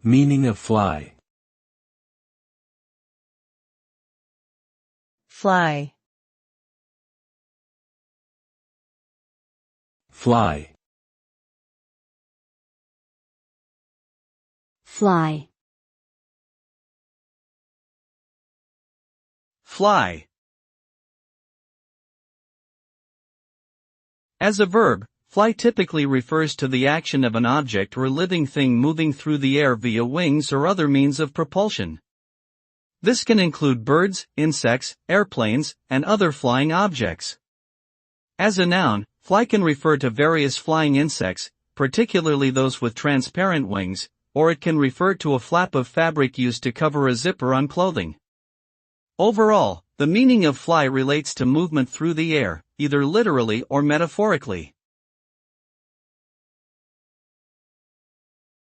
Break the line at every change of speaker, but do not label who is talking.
Meaning of fly.
Fly.
Fly.
Fly.
Fly. As a verb, fly typically refers to the action of an object or living thing moving through the air via wings or other means of propulsion. This can include birds, insects, airplanes, and other flying objects. As a noun, fly can refer to various flying insects, particularly those with transparent wings, or it can refer to a flap of fabric used to cover a zipper on clothing. Overall, the meaning of fly relates to movement through the air, either literally or metaphorically.